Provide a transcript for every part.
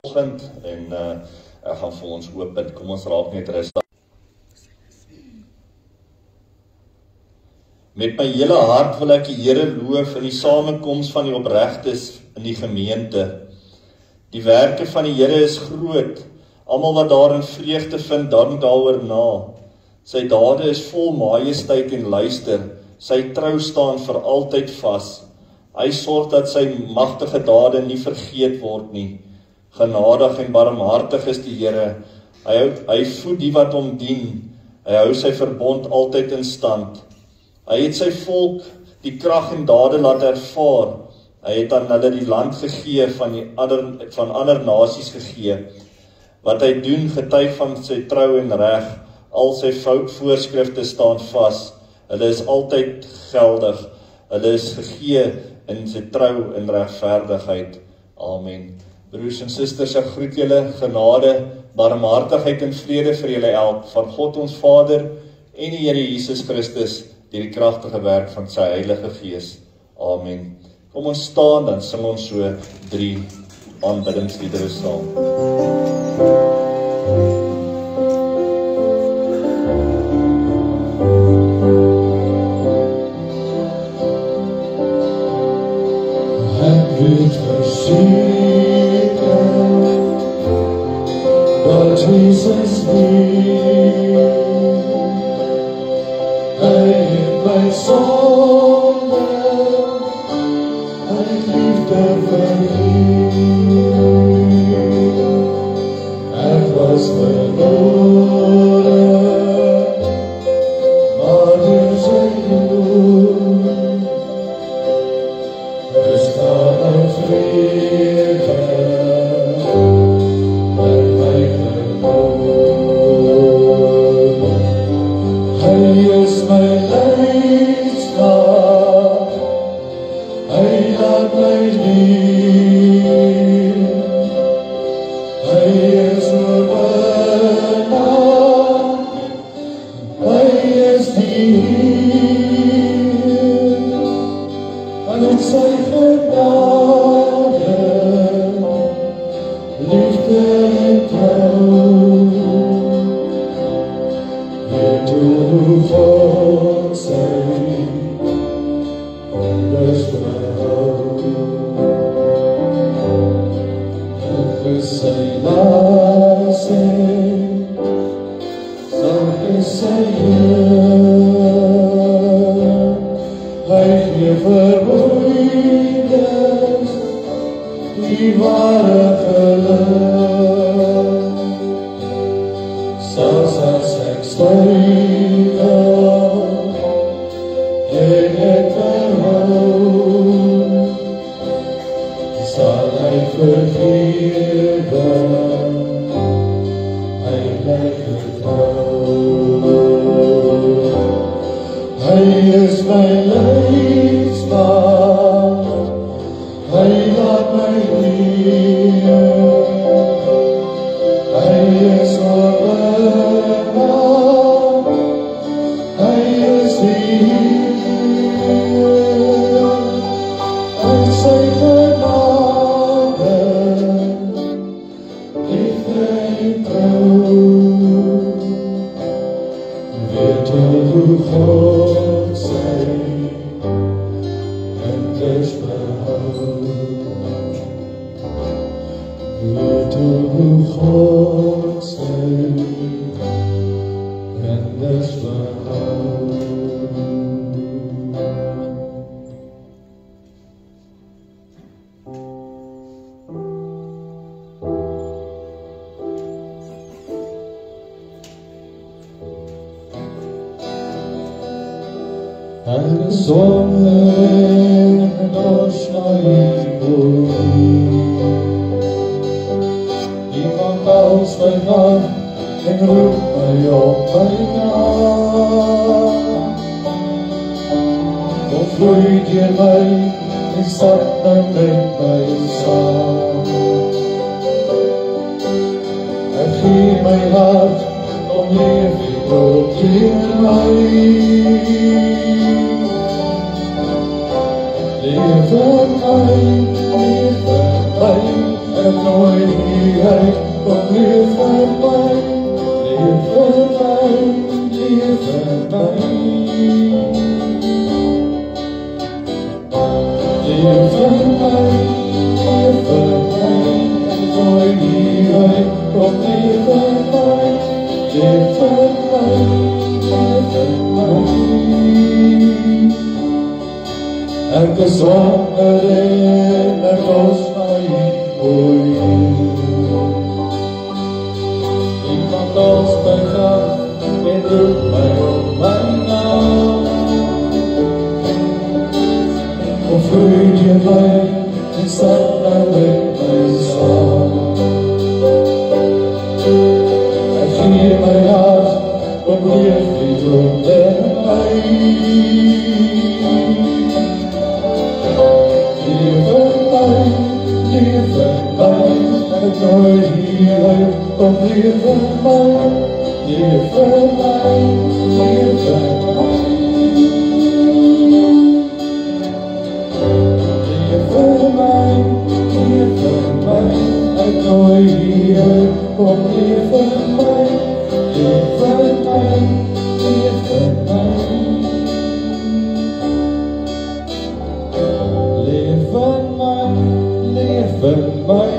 vind en ek gaan vir ons open. Kom ons raak net rustig. Met my hele hart wil ek die Here loof in die samekoms van die opregtes in die gemeente. Die werke van die Here is groot. Almal wat daarin vreugde vind, dank daaroor na. Sy dade is vol majesteit en luister. Sy trou staan vir altyd vas. Hy sorg dat sy magtige dade nie vergeet word nie. Genadig en barmhartig is die Here. Hy voed die wat hom dien. Hy hou sy verbond altyd in stand. Hy het sy volk die krag en dade laat ervaar. Hy het aan hulle die land gegee van ander nasies gegee. Wat hy doen getuig van sy trou en reg. Al sy voorskrifte staan vas. Hulle is altyd geldig. Hulle is gegee in sy trou en regverdigheid. Amen. Broers en susters, ek groet julle genade, barmhartigheid en vrede vir julle elk, van God ons Vader en die Here Jesus Christus, deur die kragtige werk van sy Heilige Gees. Amen. Kom ons staan, dan sing ons so 3 aanbiddingsliedere saam. Jesus lief, hy het my sonde, hy liefde vergeef. Ek was verloren, maar deur sy bloed is daar 'n vrede. Leef en nooit Heiligheid, kom leef vir my, leef vir my, leef vir my. Leef vir my, leef vir my, Heiligheid, kom leef vir my, leef vir my, leef vir my. Ek is honger en ek los my olie. Iemand als my gaf en roep my op my naam. Of vloeit jy my en stap nou met my saam. Ek gee my hart, kom leef die droom in my. Leef vir my, ek nooi hier uit, kom leef vir my, leef vir my, leef vir my. Leef vir my, leef vir my, ek nooi hier uit, kom leef vir my, leef vir my, leef vir my. Leef vir my, leef vir my,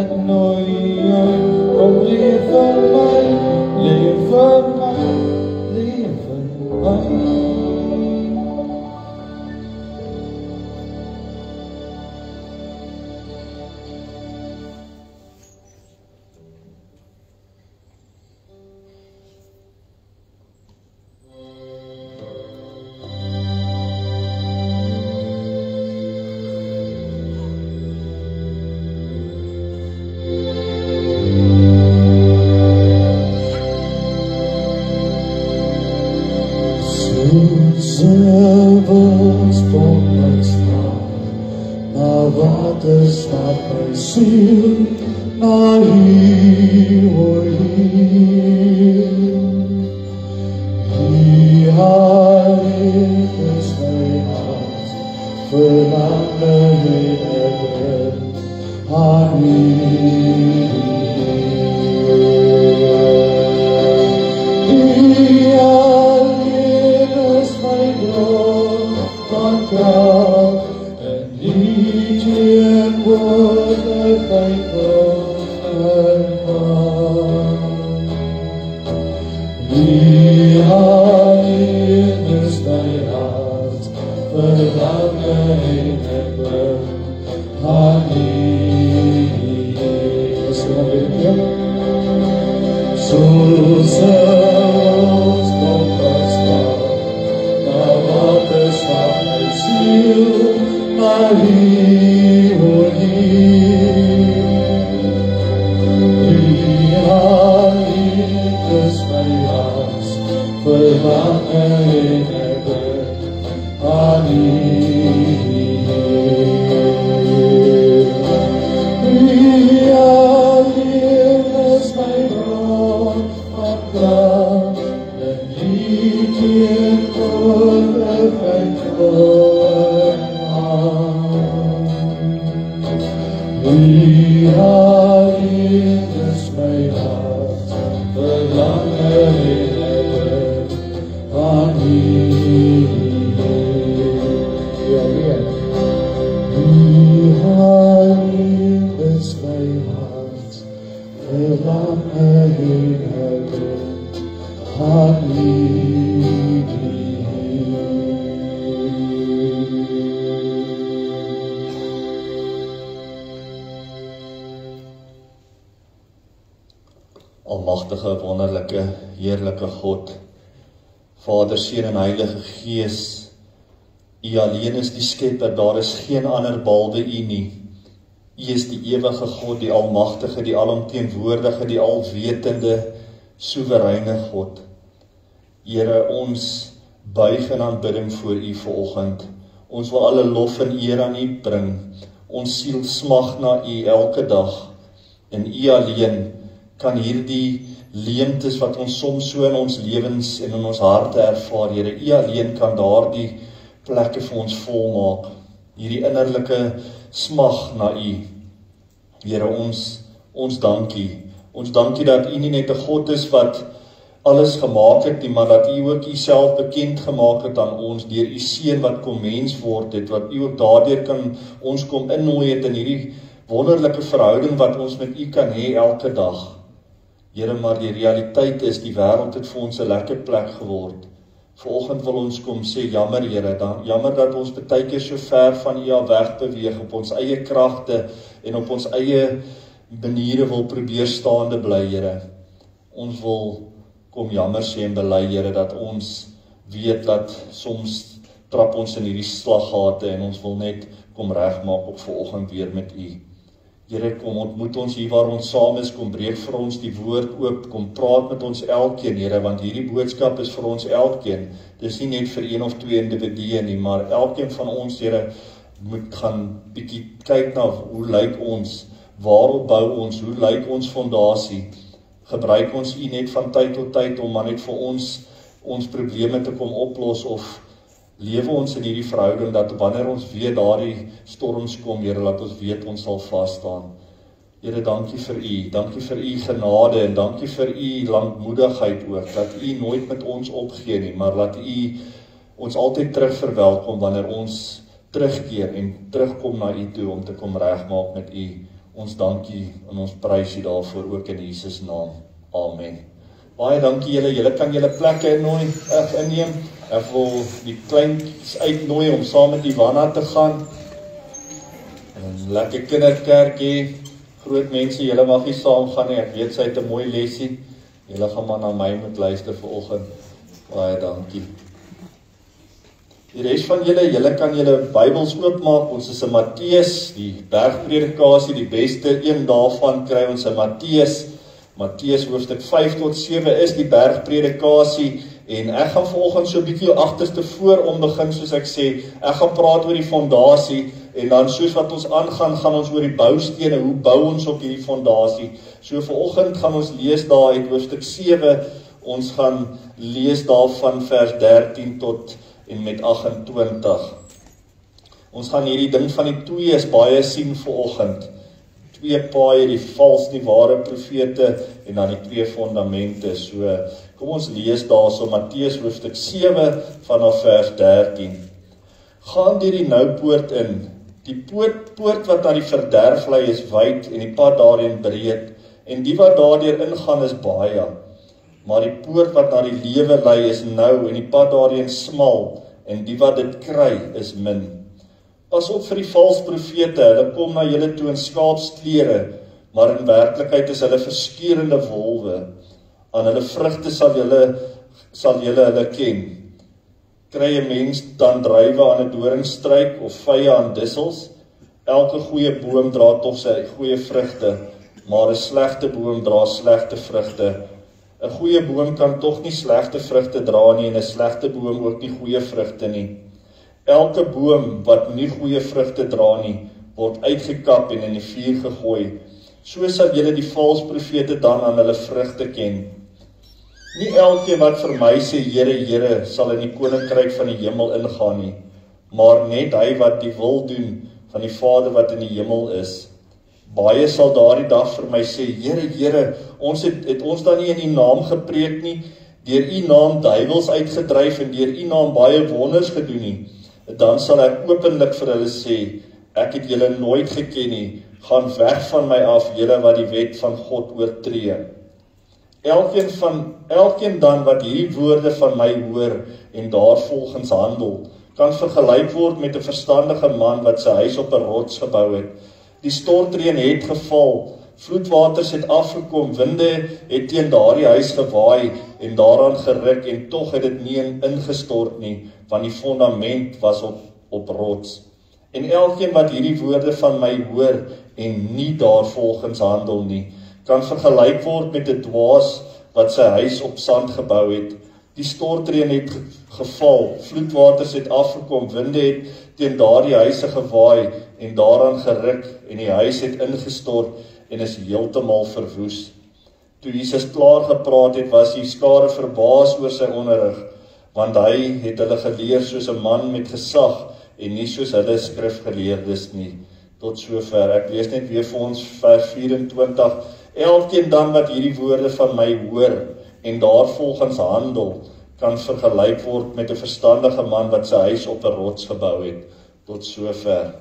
ek nooi jou, kom leef vir my, leef vir my, leef vir my. Stap my siel na hier, o hier. Die heilig is my hart, verlange en ek bring aan hier. Die alleen is my droom van kracht, en die teenwoordigheid van die alleen is my hart, verlange en ek bring aan die. Soos ons kompas van, na waters van my siel, na hier, o hier. Die heilig is my hart, verlange en ek bring aan hier. Die heilig is my bron van kracht, en die teenwoordigheid van die heilig is my hart, verlange en ek bring aan hier. Die heilig is my hart, verlange en ek bring aan hier. Almagtige, wonderlike, heerlike God, Vader, Seun en Heilige Gees, U alleen is die Skepper, daar is geen ander behalwe U nie. U is die ewige God, die almagtige, die alomteenwoordige, die alwetende, soewereine God. Here, ons buig in aanbidding voor U vanoggend. Ons wil alle lof en eer aan U bring. Ons siel smag na U elke dag. En U alleen kan hierdie leemtes wat ons soms so in ons lewens en in ons harte ervaar, Here, U alleen kan daardie plekke vir ons volmaak. Hierdie innerlike smag na U. Here, ons Ons dankie dat U nie net 'n God is wat alles gemaak het nie, maar dat U ook U self bekend gemaak het aan ons deur U seun wat kom mens word het, wat U ook daardeur kan ons kom innooi het in hierdie wonderlike verhouding wat ons met U kan hê elke dag. Here, maar die realiteit is, die wêreld het vir ons 'n lekker plek geword. Vanoggend wil ons kom sê, jammer Here, jammer dat ons baie keer so ver van U af weg beweeg op ons eie kragte en op ons eie maniere wil probeer staande bly, Here. Ons wil kom jammer sê en bely, Here, dat ons weet dat soms trap ons in hierdie slaggate en ons wil net kom regmaak op vanoggend weer met U. Here, kom ontmoet ons hier waar ons saam is, kom breek vir ons die woord oop, kom praat met ons elkeen, Here, want hierdie boodskap is vir ons elkeen. Dis nie net vir een of twee individue nie, maar elkeen van ons, Here, moet gaan bietjie kyk na hoe lyk ons, waarop bou ons, hoe lyk ons fondasie. Gebruik ons U net van tyd tot tyd om maar net vir ons probleme te kom oplos, of lewe ons in hierdie verhouding dat wanneer ons weer daardie storms kom, Here, laat ons weet ons sal vas staan. Here, dankie vir U genade en dankie vir U lankmoedigheid ook, dat U nooit met ons opgee nie, maar laat U ons altyd terug verwelkom wanneer ons terugkeer en terugkom na U toe om te kom regmaak met U. Ons dankie en ons prys U daarvoor ook in Jesus naam. Amen. Baie dankie julle kan julle plekke inneem. Ek wil die kleintjies uitnooi om saam met Ivana te gaan. En lekker kinderkerk hê. Groot mense, julle mag nie saam gaan nie. Ek weet sy het 'n mooi lesie. Julle gaan maar na my moet luister vanoggend. Baie dankie. Die res van julle kan julle Bybels oopmaak. Ons is in Matteus, die bergpredikasie, die beste een daarvan kry ons in Matteus hoofstuk 5 tot 7 is die bergpredikasie. En ek gaan vanoggend so 'n bietjie agterste voor begin, soos ek sê. Ek gaan praat oor die fondasie en dan soos wat ons aangaan, gaan ons oor die boustene, hoe bou ons op hierdie fondasie. So vanoggend gaan ons lees daar uit hoofstuk 7. Ons gaan lees daar van vers 13 tot en met 28. Ons gaan hierdie ding van die twee's baie sien vanoggend. Twee paaie, die vals, die ware profete en dan die twee fondamente. So, kom ons lees daarso Matteus hoofstuk 7 vanaf vers 13. Gaan deur die noupoort in. Die poort wat na die verderf lei is wyd en die pad daarin breed, en die wat daardeur ingaan is baie. Maar die poort wat na die lewe lei is nou en die pad daarin smal, en die wat dit kry is min. Pas op vir die valse profete, hulle kom na julle toe in skaapsklere, maar in werklikheid is hulle verskeurende wolwe. Aan hulle vrugte sal julle hulle ken. Kry 'n mens dan druiwe aan 'n doringstruik of vye aan dussels? Elke goeie boom dra tog sy goeie vrugte, maar 'n slegte boom dra slegte vrugte. 'n Goeie boom kan tog nie slegte vrugte dra nie en 'n slegte boom ook nie goeie vrugte nie. Elke boom wat nie goeie vrugte dra nie, word uitgekap en in die vuur gegooi. So sal julle die valse profete dan aan hulle vrugte ken. Nie elkeen wat vir my sê, Here, Here, sal in die koninkryk van die hemel ingaan nie, maar net hy wat die wil doen van die Vader wat in die hemel is. Baie sal daardie dag vir my sê, Here, Here, ons het ons dan nie in U naam gepreek nie, deur U naam duiwels uitgedryf en deur U naam baie wonders gedoen nie. Dan sal ek openlik vir hulle sê, ek het julle nooit geken nie, gaan weg van my af, julle wat die wet van God oortree. Elkeen dan wat hierdie woorde van my hoor en daarvolgens handel, kan vergelyk word met 'n verstandige man wat sy huis op 'n rots gebou het. Die stortreën het geval, vloedwaters het afgekom, winde het teen daardie huis gewaai en daaraan geruk en tog het dit nie ingestort nie, want die fondament was op rots. En elkeen wat hierdie woorde van my hoor en nie daarvolgens handel nie, kan vergelyk word met 'n dwaas wat sy huis op sand gebou het. Die stortreën het geval, vloedwaters het afgekom, winde het teen daardie huise gewaai en daaraan geruk en die huis het ingestort en is heeltemal verwoes. Toe Jesus klaar gepraat het, was die skare verbaas oor sy onderrig, want hy het hulle geleer soos 'n man met gesag en nie soos hulle skrifgeleerdes nie. Tot sover. Ek lees net weer vir ons vers 24. Elkeen dan wat hierdie woorde van my hoor en daarvolgens handel, kan vergelyk word met 'n verstandige man wat sy huis op 'n rots gebou het. Tot sover.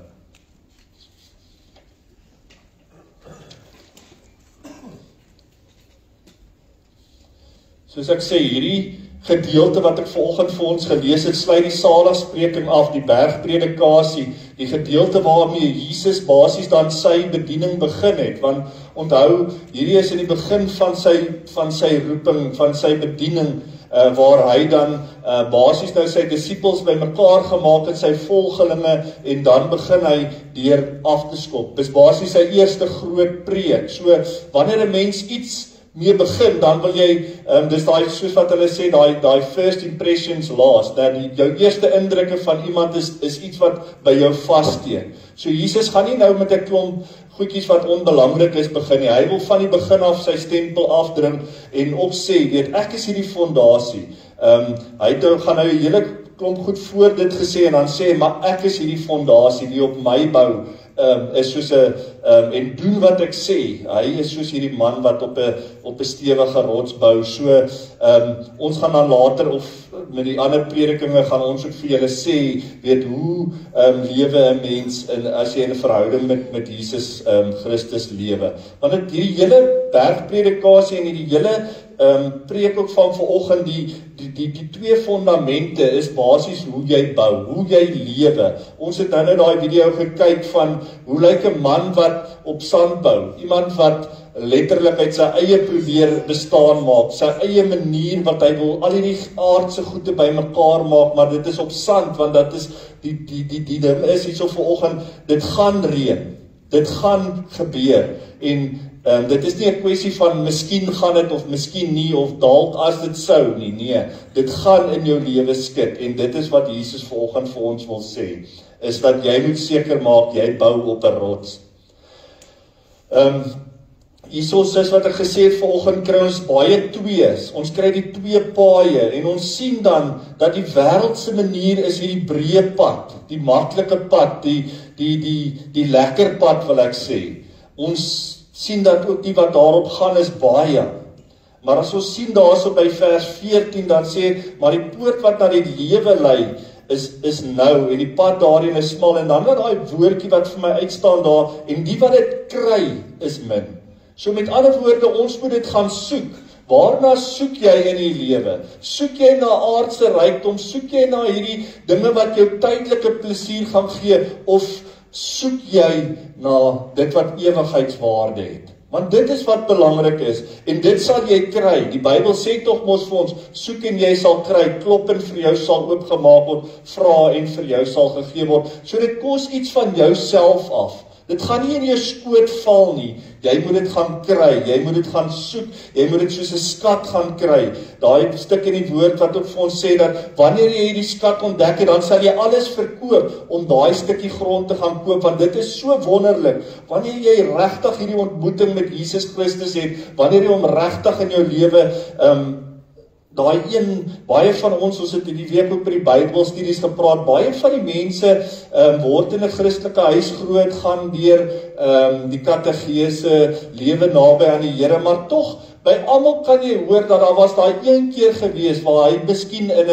Soos ek sê, hierdie gedeelte wat ek vanoggend vir ons gelees het, sluit die saligspreking af, die bergpredikasie, die gedeelte waarmee Jesus basies dan sy bediening begin het, want onthou, hierdie is in die begin van sy roeping, van sy bediening, waar hy dan basies nou sy disippels bymekaar gemaak het, sy volgelinge, en dan begin hy deur af te skop. Dis basies sy eerste groot preek. So, wanneer 'n mens iets mee begin, dan wil jy, dis daai, soos wat hulle sê, daai first impressions last, dat jou eerste indrukke van iemand is iets wat by jou vassteek. So Jesus gaan nie nou met 'n klomp goedjies wat onbelangrik is begin nie. Hy wil van die begin af sy stempel afdruk en opsê, weet, ek is hierdie fondasie. Hy gaan nou 'n hele klomp goed voor dit gesê en dan sê, maar ek is hierdie fondasie die op my bou, is soos en doen wat ek sê. Hy is soos hierdie man wat op 'n stewige rots bou. So, ons gaan dan later, of met die ander predikinge gaan ons ook vir julle sê, weet, hoe lewe 'n mens as jy in 'n verhouding met Jesus Christus lewe. Want hierdie hele bergpredikasie en hierdie hele preek ook van vanoggend, die twee fondamente is basies hoe jy bou, hoe jy lewe. Ons het nou daai video gekyk van hoe lyk 'n man wat op sand bou, iemand wat letterlik uit sy eie probeer bestaan maak, sy eie manier wat hy wil, al die aardse goede bymekaar maak, maar dit is op sand, want dat is, die ding is, hierso vanoggend, dit gaan reën, dit gaan gebeur, en dit is nie 'n kwessie van miskien gaan dit of miskien nie, of dalk as dit sou nie, nee, dit gaan in jou lewe skit, en dit is wat Jesus vanoggend vir ons wil sê, is dat jy moet seker maak, jy bou op 'n rots. Hierso is wat ek gesê het vanoggend, kry ons baie twees, ons kry die twee paaie, en ons sien dan, dat die wêreldse manier is hierdie breë pad, die maklike pad, die lekker pad wil ek sê. Ons sien dat ook die wat daarop gaan is baie. Maar as ons sien daarso by vers 14, dan sê, maar die poort wat na die lewe lei, is nou, en die pad daarin is smal, en dan daai woordjie wat vir my uitstaan daar, en die wat dit kry, is min. So met ander woorde, ons moet dit gaan soek. Waarna soek jy in die lewe? Soek jy na aardse rykdom? Soek jy na hierdie dinge wat jou tydelike plesier gaan gee? Of soek jy na dit wat ewigheidswaarde het? Want dit is wat belangrik is, en dit sal jy kry. Die Bybel sê tog mos vir ons, soek en jy sal kry, klop en vir jou sal oopgemaak word, vra en vir jou sal gegee word. So dit kos iets van jouself af. Dit gaan nie in jou skoot val nie. Jy moet dit gaan kry, jy moet dit gaan soek, jy moet dit soos 'n skat gaan kry. Daai stuk in die woord wat ook vir ons sê dat wanneer jy hierdie skat ontdek het, dan sal jy alles verkoop om daai stukkie grond te gaan koop, want dit is so wonderlik. Wanneer jy regtig hierdie ontmoeting met Jesus Christus het, wanneer jy hom regtig in jou lewe daai een, baie van ons het hierdie week ook by die Bybelstudies gepraat, baie van die mense word in 'n Christelike huis groot, gaan deur die kategese lewe naby aan die Here, maar tog, by almal kan jy hoor dat daar was daai een keer gewees, waar hy miskien in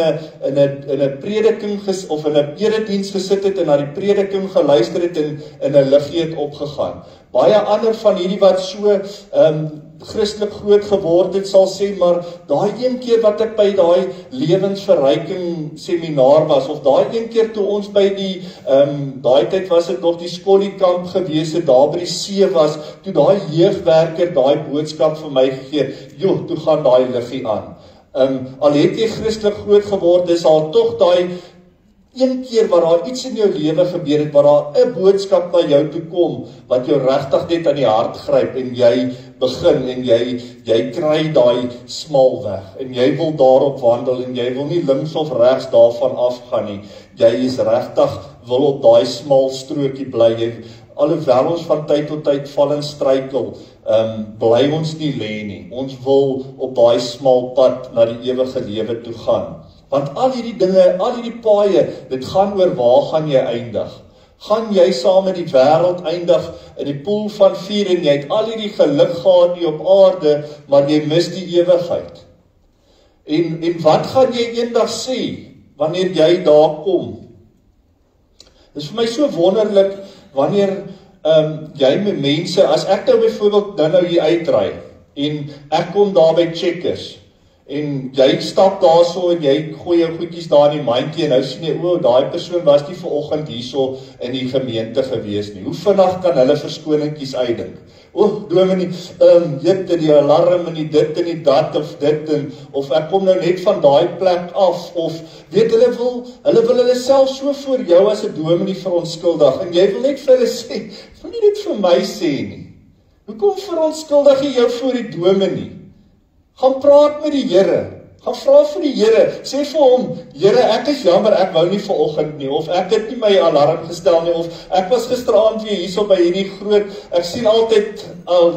'n prediking of in 'n erediens gesit het, en na die prediking geluister het, en in 'n liggie het opgegaan. Baie ander van hierdie wat so Christelik groot geword het, sal sê, maar daai een keer wat ek by daai lewensverryking seminar was, of daai een keer toe ons by die, daai tyd was dit nog die skoliekamp gewees het, daar by die see was, toe daai jeugwerker daai boodskap vir my gegee, joh, toe gaan daai liggie aan. Al het jy Christelik groot geword, is al tog daai een keer wat daar iets in jou lewe gebeur het, waar daar 'n boodskap na jou toe kom, wat jou regtig net aan die hart gryp, en jy begin, en jy kry daai smal weg, en jy wil daarop wandel, en jy wil nie links of regs daarvan afgaan nie, jy is regtig, wil op daai smal strokie bly, alhoewel ons van tyd tot tyd val en struikel, bly ons nie lê nie, ons wil op daai smal pad na die ewige lewe toe gaan. Want al hierdie dinge, al hierdie paaie, dit gaan oor waar gaan jy eindig? Gaan jy saam met die wêreld eindig in die poel van vuur en jy het al hierdie geluk gehad hier op aarde, maar jy mis die ewigheid. En wat gaan jy eendag sê wanneer jy daar kom? Dit is vir my so wonderlik wanneer jy met mense, as ek nou byvoorbeeld nou hier uitry en ek kom daar by Checkers en jy stap daar so en jy gooi jou goedjies daar in die mandjie en nou sien jy, daai persoon was nie vanoggend hierso in die gemeente gewees nie. Hoe vinnig kan hulle verskoningkies uitdink? Dominee, die alarm en die dit en die dat of dit of ek kom nou net van daai plek af of weet hulle wil self so voor jou as 'n dominee verontskuldig en jy wil net vir hulle sê, wil nie dit vir my sê nie. Hoekom verontskuldig jy jou voor die dominee? Gaan praat met die Here. Gaan vra vir die Here. Sê vir hom, Here, ek is jammer, ek wou nie vanoggend nie, of ek het nie my alarm gestel nie, of ek was gisteraand weer hierso by hierdie groot, ek sien altyd,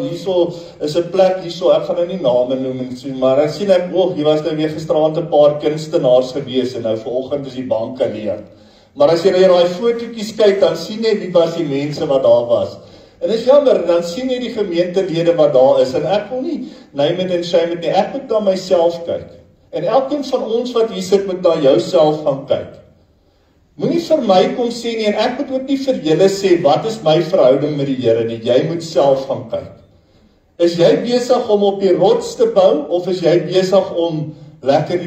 hierso is 'n plek hierso, ek gaan nou nie name noem en so, maar ek sien ek, hier was nou weer gisteraand 'n paar kunstenaars gewees, en nou vanoggend is die banke leeg. Maar as jy na daai fotootjies kyk, dan sien jy wie was die mense wat daar was. En is jammer, dan sien jy die gemeentelede wat daar is, en ek wil nie name en shame nie, ek moet na myself kyk. En elkeen van ons wat hier sit, moet na jouself gaan kyk. Moenie vir my kom sê nie, en ek moet ook nie vir julle sê, wat is my verhouding met die Here nie, jy moet self gaan kyk. Is jy besig om op die rots te bou, of is jy besig om lekker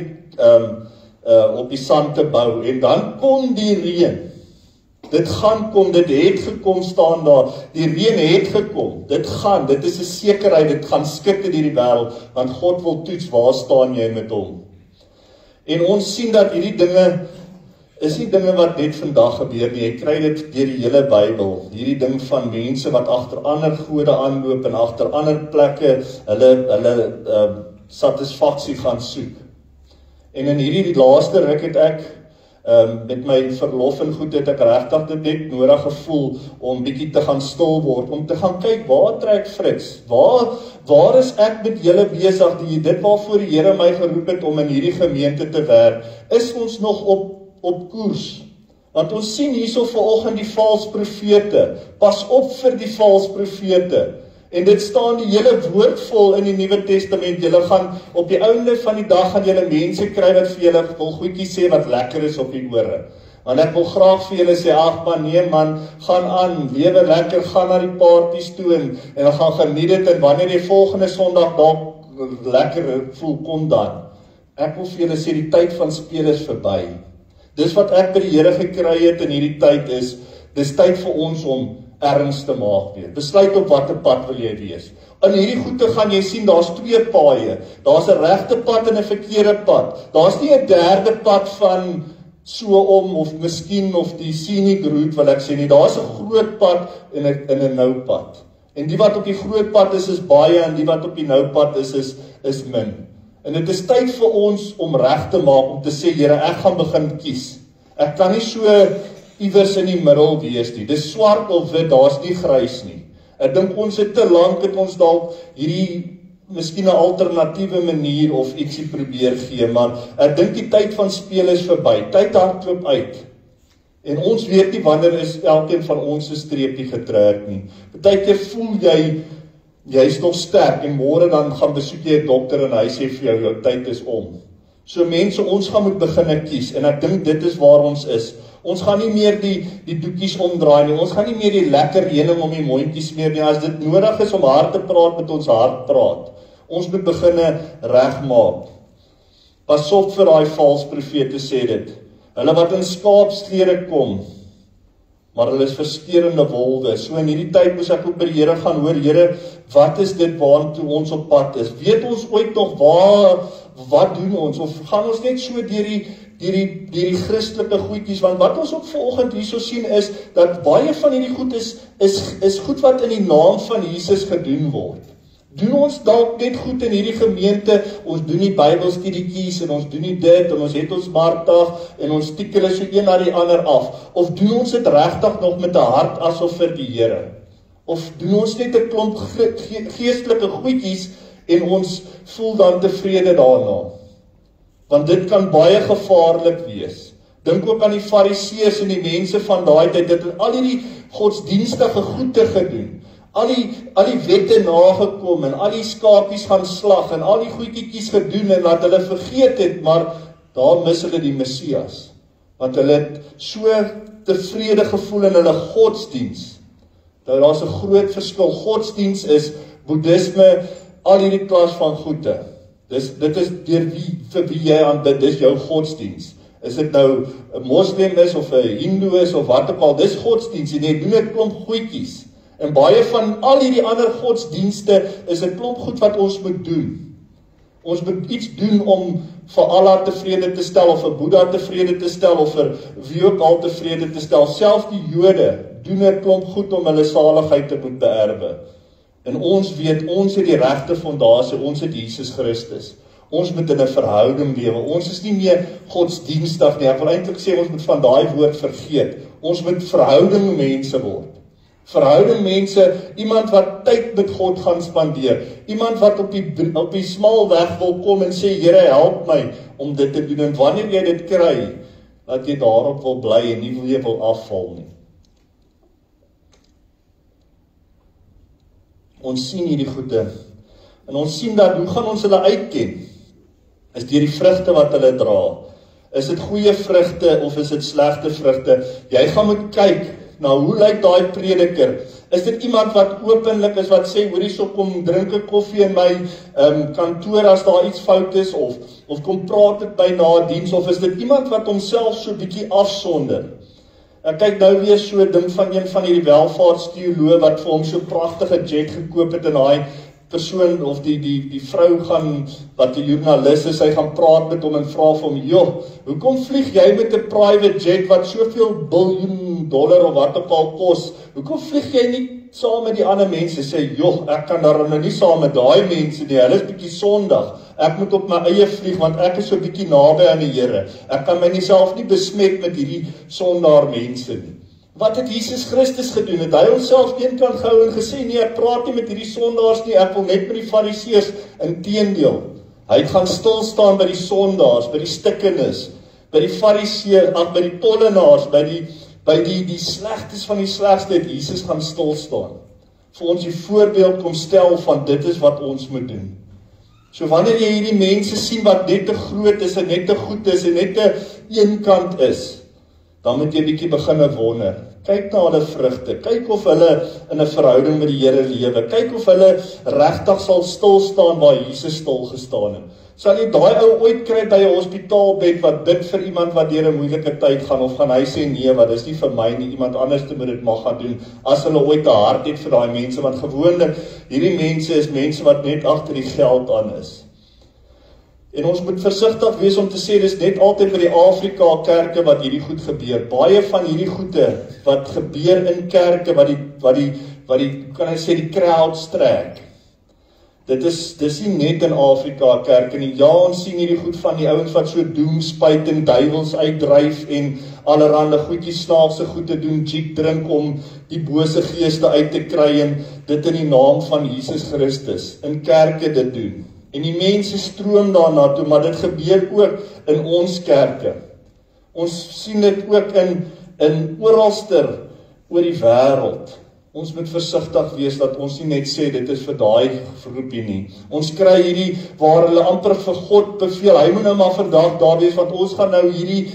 op die sand te bou, en dan kom die reën. Dit gaan kom, dit het gekom staan daar, die reën het gekom, dit is 'n sekerheid, dit gaan skik in hierdie wêreld, want God wil toets, waar staan jy met hom? En ons sien dat hierdie dinge, is nie dinge wat net vandag gebeur nie, jy kry dit deur die hele Bybel, hierdie ding van mense wat agter ander gode aanloop, en agter ander plekke, hulle satisfaksie gaan soek. En in hierdie laaste ruk het ek, met my verlof en goed het ek regtig dit net nodig gevoel om bietjie te gaan stil word, om te gaan kyk, waar trek Fritz? Waar is ek met julle besig, dit waarvoor die Here my geroep het om in hierdie gemeente te werk? Is ons nog op koers? Want ons sien hierso vanoggend die vals profete. Pas op vir die vals profete. En dit staan die hele woord vol in die Nuwe Testament. Julle gaan op die einde van die dag gaan julle mense kry wat vir julle wil goedjies sê wat lekker is op die ore. Want ek wil graag vir julle sê, ag man, nee man, gaan aan, lewe lekker, gaan na die parties toe en gaan geniet dit, en wanneer jy volgende Sondag dalk lekker voel, kom dan. Ek wil vir julle sê, die tyd van speel is verby. Dis wat ek by die Here gekry het in hierdie tyd is, dis tyd vir ons om erns te maak weer. Besluit op watter pad wil jy wees. In hierdie goeie gaan jy sien, daar's 2 paaie. Daar's 'n regte pad en 'n verkeerde pad. Daar's nie 'n derde pad van so om, of miskien, of die scenic route, wil ek sê nie. Daar's 'n groot pad en 'n nou pad. En die wat op die groot pad is baie, en die wat op die nou pad is min. En dit is tyd vir ons om reg te maak, om te sê, Here, ek gaan begin kies. Ek kan nie so iewers in die middel wees nie. Dis swart of wit, daar's nie grys nie. Ek dink ons het te lank het ons dalk hierdie miskien 'n alternatiewe manier of ietsie probeer gee, maar ek dink die tyd van speel is verby. Tyd hardloop uit. En ons weet nie wanneer is elkeen van ons se streepie getrek nie. Partykeer voel jy's nog sterk en môre dan gaan besoek jy 'n dokter en hy sê vir jou tyd is om. So mense, ons gaan moet begin kies, en ek dink dit is waar ons is. Ons gaan nie meer die doekies omdraai nie, ons gaan nie meer die lekker heuning om die mondjies smeer nie, as dit nodig is om hard te praat, met ons hart praat. Ons moet begin regmaak. Pas op vir daai vals profete, sê dit. Hulle wat in skaapsklere kom, maar hulle is verskeurende wolwe. So in hierdie tyd moes ek ook by die Here gaan hoor, Here, wat is dit waartoe ons op pad is? Weet ons ooit nog wat doen ons? Of gaan ons net so deur die Christelike goedjies? Want wat ons ook vanoggend hierso sien is, dat baie van hierdie goed is goed wat in die naam van Jesus gedoen word. Doen ons dalk net goed in hierdie gemeente, ons doen die Bybelstudietjies en ons doen nie dit, en ons het ons markdag en ons stiek hulle so een na die ander af, of doen ons dit regtig nog met 'n hart asof vir die Here? Of doen ons net 'n klomp geestelike goedjies en ons voel dan tevrede daarna? Want dit kan baie gevaarlik wees. Dink ook aan die fariseërs en die mense van daai tyd, dit het al hierdie godsdienstige goede gedoen. Al die wette nagekom en al die skapies gaan slag en al die goedjies gedoen en laat hulle vergeet het, maar daar mis hulle die Messias. Want hulle het so tevrede gevoel in hulle godsdiens. Daar's 'n groot verskil. Godsdiens is Boeddhisme, al hierdie klas van goede. Dit is vir wie jy aanbid, dis jou godsdiens. Is dit nou 'n moslim is of 'n hindoe is of wat ook al, dis godsdiens en jy doen 'n klomp goedjies. En baie van al hierdie ander godsdienste is 'n klomp goed wat ons moet doen. Ons moet iets doen om vir Allah tevrede te stel, of vir Boeddha tevrede te stel, of vir wie ook al tevrede te stel. Selfs die Jode doen 'n klomp goed om hulle saligheid te moet beerwe. En ons weet, ons het die regte fondasie, ons het Jesus Christus. Ons moet in 'n verhouding lewe. Ons is nie meer godsdienstig nie. Ek wil eintlik sê, ons moet van daai woord vergeet. Ons moet verhouding mense word. Verhouding mense, iemand wat tyd met God gaan spandeer. Iemand wat op die smal weg wil kom en sê, Here, help my om dit te doen. En wanneer jy dit kry, dat jy daarop wil bly en nie wil afval nie. Ons sien hierdie goede. En ons sien dat, hoe gaan ons hulle uitken? Is deur die vrugte wat hulle dra. Is dit goeie vrugte of is dit slegte vrugte? Jy gaan moet kyk, nou hoe lyk daai prediker? Is dit iemand wat openlik is, wat sê, hoorie, so kom drink 'n koffie in my kantoor as daar iets fout is, of kom praat dit by na diens, of is dit iemand wat homself so bietjie afsonder? Ek kyk nou weer so 'n ding van een van hierdie welvaartsteoloë wat vir hom so pragtige jet gekoop het en daai persoon of die vrou gaan, wat die joernalis is, hy gaan praat met hom en vra vir hom, joh, hoekom vlieg jy met 'n private jet wat soveel biljoen dollar of wat ook al kos? Hoekom vlieg jy nie saam met die ander mense? Sê, joh, ek kan daar nou nie saam met daai mense nie, hulle is bietjie sondig. Ek moet op my eie vlieg, want ek is so bietjie naby aan die Here. Ek kan myself nie besmet met hierdie sondaar mense nie. Wat het Jesus Christus gedoen? Het hy homself eenkant gehou en gesê, nee, ek praat nie met hierdie sondaars nie, ek wil net met die fariseërs. Inteendeel, hy het gaan stil staan by die sondaars, by die stikkenis, by die fariseërs, by die tollenaars, by die slegstes van die slegste, het Jesus gaan stil staan. Vir ons die voorbeeld kom stel van dit is wat ons moet doen. So wanneer jy hierdie mense sien wat net te groot is en net te goed is en net te eenkant is, dan moet jy bietjie begin wonder. Kyk na hulle vrugte, kyk of hulle in 'n verhouding met die Here lewe, kyk of hulle regtig sal stil staan waar Jesus stil gestaan het. Sal jy daai ou ooit kry by 'n hospitaalbed wat bid vir iemand wat deur 'n moeilike tyd gaan, of gaan hy sê, nee, wat is nie vir my nie, iemand anders moet dit mag gaan doen, as hulle ooit 'n hart het vir daai mense, want gewoonlik, hierdie mense is mense wat net agter die geld aan is. En ons moet versigtig wees om te sê, dis net altyd by die Afrika kerke wat hierdie goed gebeur. Baie van hierdie goede wat gebeur in kerke, wat die kan ek sê, die crowds trek. Dis nie net in Afrika kerke nie. Ja, ons sien hierdie goed van die ouens wat so doemspuit en duiwels uitdryf en allerhande goedjies snaakse goed te doen, jig drink om die bose geeste uit te kry en dit in die naam van Jesus Christus in kerke dit doen. En die mense stroom daarna toe, maar dit gebeur ook in ons kerke. Ons sien dit ook in oralster oor die wêreld. Ons moet versigtig wees dat ons nie net sê dit is vir daai groepie nie. Ons kry hierdie waar hulle amper vir God beveel, hy moet nou maar vandag daar wees, want ons gaan nou hierdie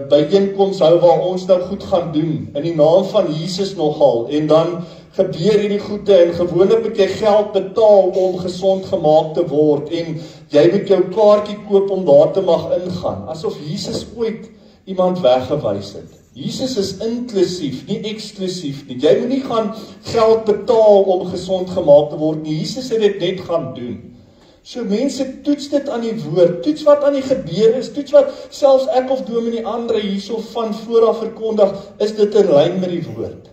byeenkoms hou waar ons nou goed gaan doen, in die naam van Jesus nogal, en dan gebeur hierdie goede, en gewoonlik moet jy geld betaal om gesond gemaak te word, en jy moet jou kaartjie koop om daar te mag ingaan, asof Jesus ooit iemand weggewys het. Jesus is inklusief, nie eksklusief nie. Jy moet nie gaan geld betaal om gesond gemaak te word nie. Jesus het dit net gaan doen. So mense, toets dit aan die woord, toets wat aan die gebeur is, toets wat selfs ek of Dominee Andre hierso van vooraf verkondig, is dit in lyn met die woord.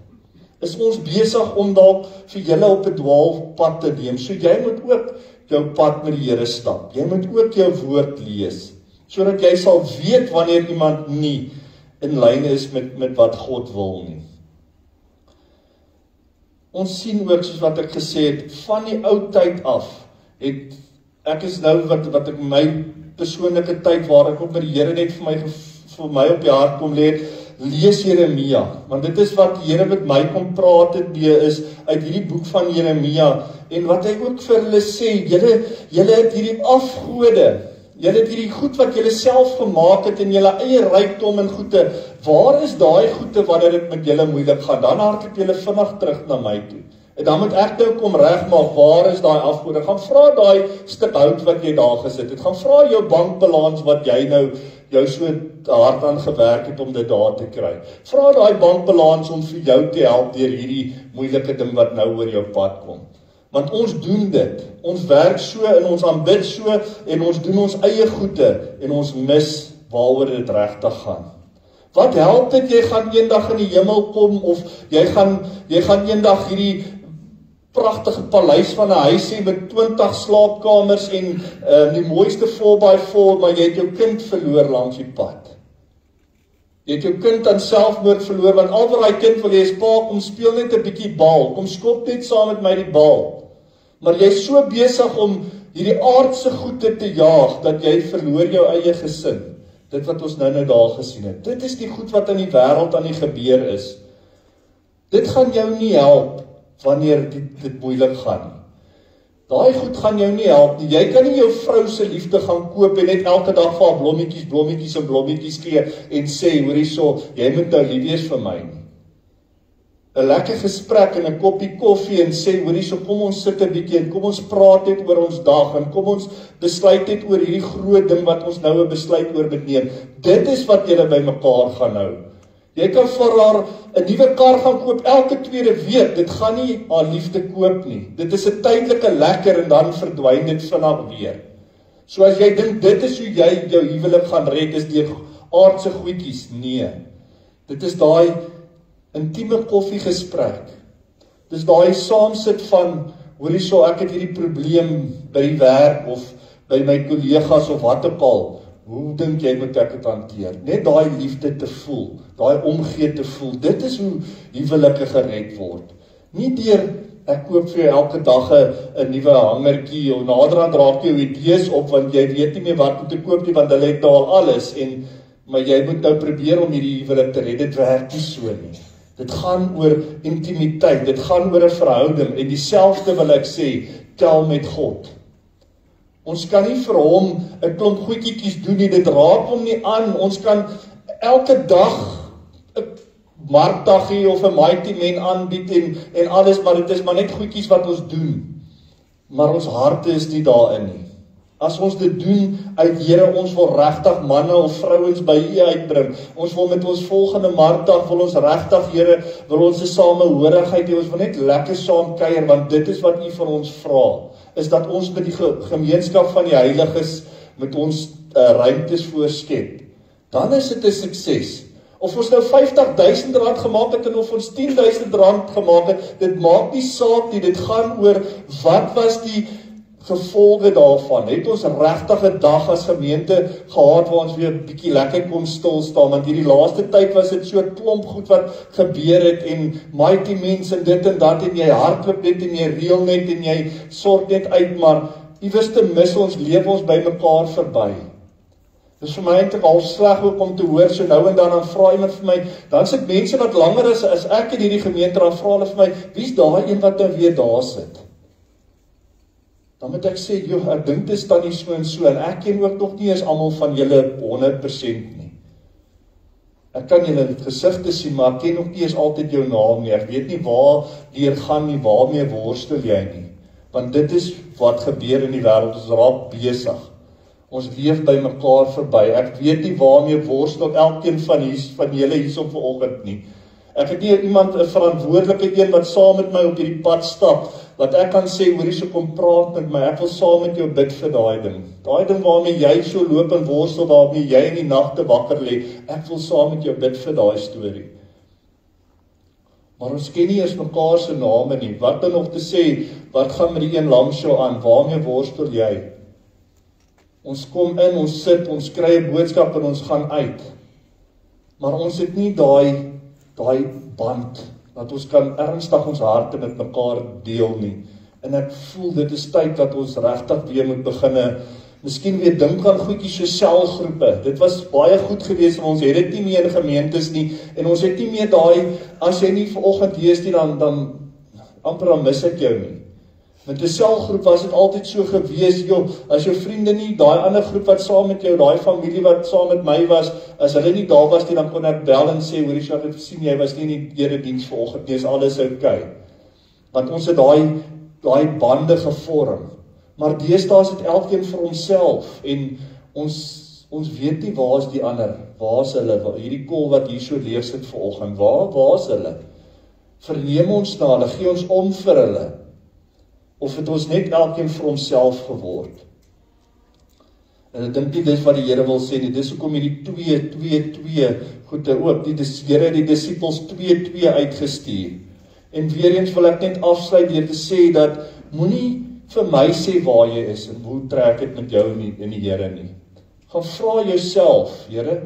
Is ons besig om dalk vir julle op 'n dwaalpad te neem. So jy moet ook jou pad met die Here stap. Jy moet ook jou woord lees, sodat jy sal weet wanneer iemand nie in lyn is met wat God wil nie. Ons sien ook, soos wat ek gesê het, van die ou tyd af, het ek is nou wat ek my persoonlike tyd waar ek op met die Here net vir my op die hart kom lê, lees Jeremia, want dit is wat die Here met my kom praat het mee is uit hierdie boek van Jeremia, en wat hy ook vir hulle sê, julle het hierdie afgode, julle het hierdie goed wat julle self gemaak het in julle eie rykdom en goede, waar is daai goede wanneer dit met julle moeilik gaan? Dan hardloop julle vinnig terug na my toe. En dan moet ek nou kom regmaak, waar is daai afgode? Gaan vra daai stuk hout wat jy daar gesit het. Gaan vra jou bankbalans wat jy nou jou so hard aan gewerk het om dit daar te kry. Vra daai bankbalans om vir jou te help deur hierdie moeilike ding wat nou oor jou pad kom. Want ons doen dit. Ons werk so en ons aanbid so en ons doen ons eie goede en ons mis waaroor dit regtig gaan. Wat help dit jy gaan eendag in die hemel kom of jy gaan eendag hierdie pragtige paleis van 'n huis hê met 20 slaapkamers en die mooiste 4x4, maar jy het jou kind verloor langs die pad. Jy het jou kind aan selfmoord verloor, want al wat daai kind wil hê is, pa, kom speel net 'n bietjie bal, kom skop net saam met my die bal. Maar jy is so besig om hierdie aardse goede te jaag, dat jy verloor jou eie gesin. Dit wat ons nou daar gesien het. Dit is die goed wat in die wêreld aan die gebeur is. Dit gaan jou nie help wanneer dit moeilik gaan nie. Daai goed gaan jou nie help nie. Jy kan nie jou vrou se liefde gaan koop en net elke dag vir haar blommetjies gee en sê, hoor hierso, jy moet nou lief wees vir my nie. 'n Lekker gesprek en 'n koppie koffie en sê, hoor hierso, kom ons sit 'n bietjie en kom ons praat net oor ons dag en kom ons besluit net oor hierdie groot ding wat ons nou 'n besluit oor moet neem. Dit is wat julle by mekaar gaan hou. Jy kan vir haar 'n nuwe kar gaan koop elke tweede week. Dit gaan nie haar liefde koop nie. Dit is 'n tydelike lekker en dan verdwyn dit vinnig weer. So as jy dink dit is hoe jy jou huwelik gaan red, is deur aardse goedjies. Nee. Dit is daai intieme koffiegesprek. Dis daai saamsit van, hoor hierso, ek het hierdie probleem by die werk of by my kollegas of wat ook al. Hoe dink jy moet ek dit hanteer? Net daai liefde te voel, daai omgee te voel. Dit is hoe huwelike gered word. Nie deur ek koop vir jou elke dag 'n nuwe hangertjie of naderhand raak jou idees op want jy weet nie meer wat om te koop nie want hulle het nou al alles maar jy moet nou probeer om hierdie huwelik te red. Dit werk nie so nie. Dit gaan oor intimiteit, dit gaan oor 'n verhouding en dieselfde wil ek sê, tel met God. Ons kan nie vir hom 'n klomp goedjies doen nie, dit raak hom nie aan. Ons kan elke dag 'n markdaggie of 'n mighty men aanbied en alles, maar dit is maar net goedjies wat ons doen. Maar ons harte is nie daarin nie. As ons dit doen uit Here, ons wil regtig manne of vrouens by U uitbring. Ons wil met ons volgende markdag, wil ons regtig Here, wil ons 'n samehorigheid hê, ons wil net lekker saam kuier, want dit is wat U vir ons vra. Is dat ons met die gemeenskap van die heiliges met ons ruimtes voorskep. Dan is dit 'n sukses. Of ons nou R50,000 gemaak het en of ons R10,000 gemaak het, dit maak nie saak nie. Dit gaan oor wat was die gevolge daarvan. Het ons regtig 'n dag as gemeente gehad waar ons weer 'n bietjie lekker kon stil staan, want hierdie laaste tyd was dit so 'n klomp goed wat gebeur het en mighty mense en dit en dat en jy hardloop net en jy reël net en jy sorg net uit, maar iewers te mis ons leef ons by mekaar verby. Dis vir my eintlik al sleg ook om te hoor, so nou en dan vra iemand vir my, dan sit mense wat langer is as ek in hierdie gemeente, dan vra hulle vir my, wie's daai een wat nou weer daar sit? Dan moet ek sê, joh, ek dink dit is dan nie so en ek ken ook nog nie eens almal van julle 100% nie. Ek kan julle die gesigte sien, maar ek ken ook nie eens altyd jou naam nie. Ek weet nie waar deur gaan nie, waarmee worstel jy nie. Want dit is wat gebeur in die wêreld, ons raak besig. Ons leef by mekaar verby. Ek weet nie waarmee worstel elkeen van julle hierso vanoggend nie. Ek het nie iemand 'n verantwoordelike een wat saam met my op hierdie pad stap, wat ek kan sê, hoor hierso kom praat met my, ek wil saam met jou bid vir daai ding. Daai ding waarmee jy so loop en worstel, waarmee jy in die nagte wakker lê, ek wil saam met jou bid vir daai storie. Maar ons ken nie eers mekaar se name nie. Wat dan nog te sê, wat gaan met die een langs jou aan, waarmee worstel jy? Ons kom in, ons sit, ons kry 'n boodskap en ons gaan uit. Maar ons het nie daai band, dat ons kan ernstig ons harte met mekaar deel nie. En ek voel dit is tyd dat ons regtig weer moet begin, miskien weer dink aan goedjies so selgroepe. Dit was baie goed geweest, maar ons het dit nie meer in gemeentes nie, en ons het nie meer daai, as jy nie vanoggend lees nie, dan amper dan mis ek jou nie. Met 'n selgroep was dit altyd so gewees, joh, as jou vriende nie, daai ander groep wat saam met jou, daai familie wat saam met my was, as hulle nie daar was nie, dan kon ek bel en sê, hoorie Charlotte, ek sien jy was nie in die erediens vanoggend nie, is alles oukei. Want ons het daai bande gevorm. Maar deesdae is dit elkeen vir homself, en ons weet nie waar is die ander, waar is hulle, hierdie kol wat hier so leeg sit vanoggend, waar is hulle? Verneem ons na hulle, gee ons om vir hulle, of het ons net elkeen vir homself geword? En ek dink nie dis wat die Here wil sê nie, dis hoekom hierdie 2 goede oop, die Here het die disippels 2 uitgestuur. En weer eens wil ek net afsluit deur te sê dat moenie vir my sê waar jy is en hoe trek dit met jou in die Here nie. Gaan vra jouself, Here,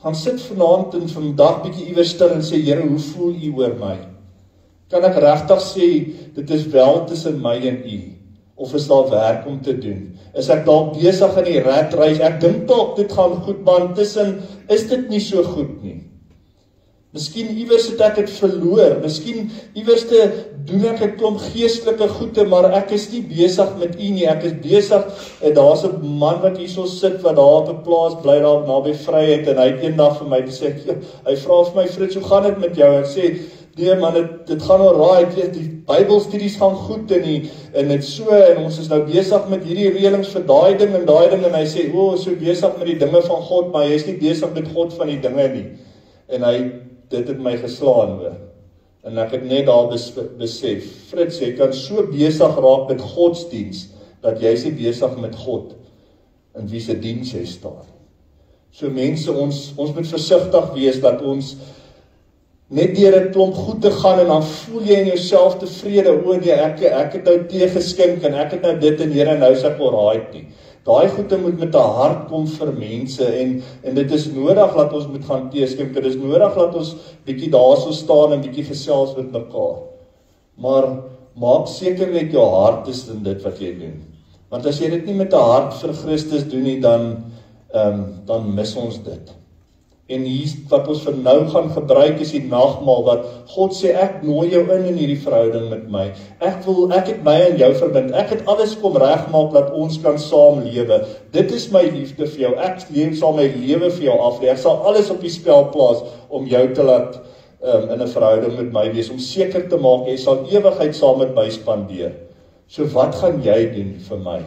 gaan sit vanaand en vandag bietjie iewers stil en sê, Here, hoe voel U oor my? Kan ek regtig sê, dit is wel tussen my en U, of is daar werk om te doen? Is ek dalk besig in die ratreis? Ek dink dalk dit gaan goed, maar intussen is dit nie so goed nie. Miskien iewers het ek dit verloor, miskien iewers doen ek 'n klomp geestelike goede, maar ek is nie besig met U nie, ek is besig, daar's 'n man wat hierso sit, wat daar op 'n plaas bly, daar naby Vryheid, en hy het eendag vir my gesê, hy vra vir my, Frits, hoe gaan dit met jou? Ek sê, nee man, dit gaan alraai, die Bybelstudies gaan goed, en dit so, en ons is nou besig met hierdie reëlings vir daai ding, en hy sê, so besig met die dinge van God, maar jy is nie besig met God van die dinge nie, en dit het my geslaan, en ek het net daar besef, Frits, jy kan so besig raak met godsdiens, dat jy is nie besig met God, in wie se diens jy staan. So mense, ons moet versigtig wees, dat ons net deur 'n klomp goed te gaan, en dan voel jy in jouself tevrede, nee, ek het nou tee geskink, en ek het nou dit, en Here, nou is ek alright nie. Daai goede moet met 'n hart kom vir mense, en dit is nodig dat ons moet gaan tee skink, dit is nodig dat ons bietjie daarso staan, en bietjie gesels met mekaar. Maar maak seker net jou hart is in dit wat jy doen. Want as jy dit nie met 'n hart vir Christus doen nie, dan mis ons dit. En hier wat ons vir nou gaan gebruik is die nagmaal, wat God sê, ek nooi jou in hierdie verhouding met my. Ek het my en jou verbind. Ek het alles kom regmaak dat ons kan saam lewe. Dit is my liefde vir jou. Ek sal my lewe vir jou aflê. Ek sal alles op die spel plaas om jou te laat in 'n verhouding met my wees, om seker te maak jy sal ewigheid saam met my spandeer. So wat gaan jy doen vir my?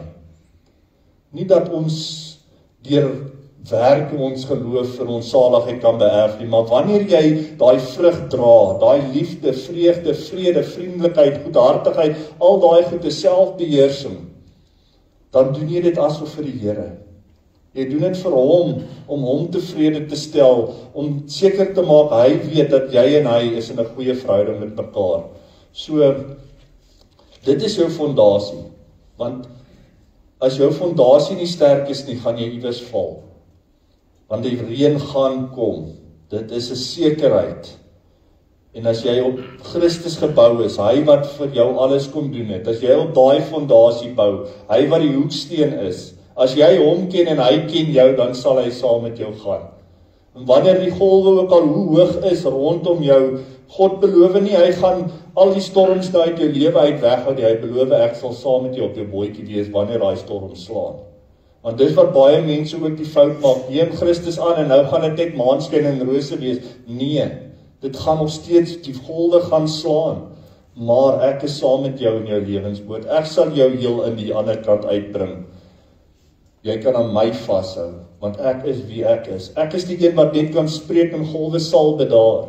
Nie dat ons deur werk ons geloof vir ons saligheid kan beerf nie, maar wanneer jy daai vrug dra, daai liefde, vreugde, vrede, vriendelikheid, goedhartigheid, al daai goeie selfbeheersing, dan doen jy dit asof vir die Here. Jy doen dit vir hom, om hom tevrede te stel, om seker te maak, hy weet dat jy en hy is in 'n goeie verhouding met mekaar. So, dit is jou fondasie, want as jou fondasie nie sterk is nie, gaan jy iewers val. Want die reën gaan kom, dit is 'n sekerheid. En as jy op Christus gebou is, hy wat vir jou alles kom doen het, as jy op daai fondasie bou, hy wat die hoeksteen is, as jy hom ken en hy ken jou, dan sal hy saam met jou gaan. En wanneer die golwe ook al hoe hoog is rondom jou, God beloof nie, hy gaan al die storms uit jou lewe uit weghou, hy beloof, ek sal saam met jou op jou bootjie wees, wanneer daai storm slaan. Want dis wat baie mense ook die fout maak, neem Christus aan en nou gaan dit net maanskyn en rose wees. Nee, dit gaan nog steeds, die golwe gaan slaan, maar ek is saam met jou in jou lewensboot, ek sal jou heel in die ander kant uitbring. Jy kan aan my vashou, want ek is wie ek is. Ek is die een wat net kan spreek en golwe sal bedaar.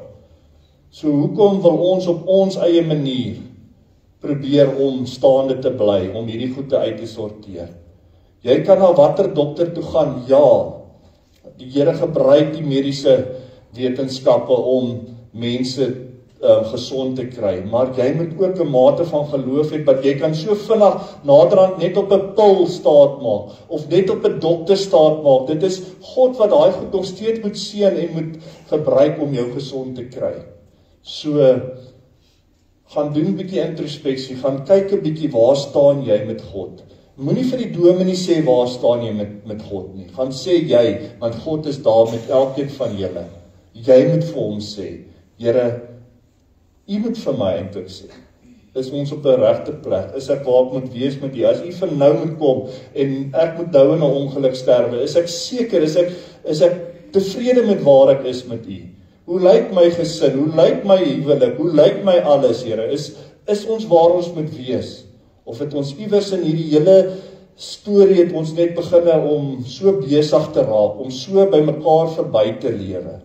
So hoekom wil ons op ons eie manier probeer om staande te bly, om hierdie goede uit te sorteer? Jy kan na watter dokter toe gaan, ja, die Here gebruik die mediese wetenskappe om mense gesond te kry, maar jy moet ook 'n mate van geloof hê, dat jy kan so vinnig naderhand net op 'n pil staat maak, of net op 'n dokter staat maak. Dit is God wat daai goed nog steeds moet seën en moet gebruik om jou gesond te kry. So, gaan doen 'n bietjie introspeksie, gaan kyk 'n bietjie waar staan jy met God. Moenie vir die dominee sê waar staan jy met God nie. Gaan sê jy, want God is daar met elkeen van julle. Jy moet vir hom sê, Here, U moet vir my eintlik sê, is ons op 'n regte plek, is ek waar ek moet wees met U, as U vir nou moet kom, en ek moet nou in 'n ongeluk sterwe, is ek seker, is ek tevrede met waar ek is met U. Hoe lyk my gesin, hoe lyk my huwelik, hoe lyk my alles, Here, is ons waar ons moet wees, of het ons iewers in hierdie hele storie het ons net begin om so besig te raak, om so by mekaar verby te lewe.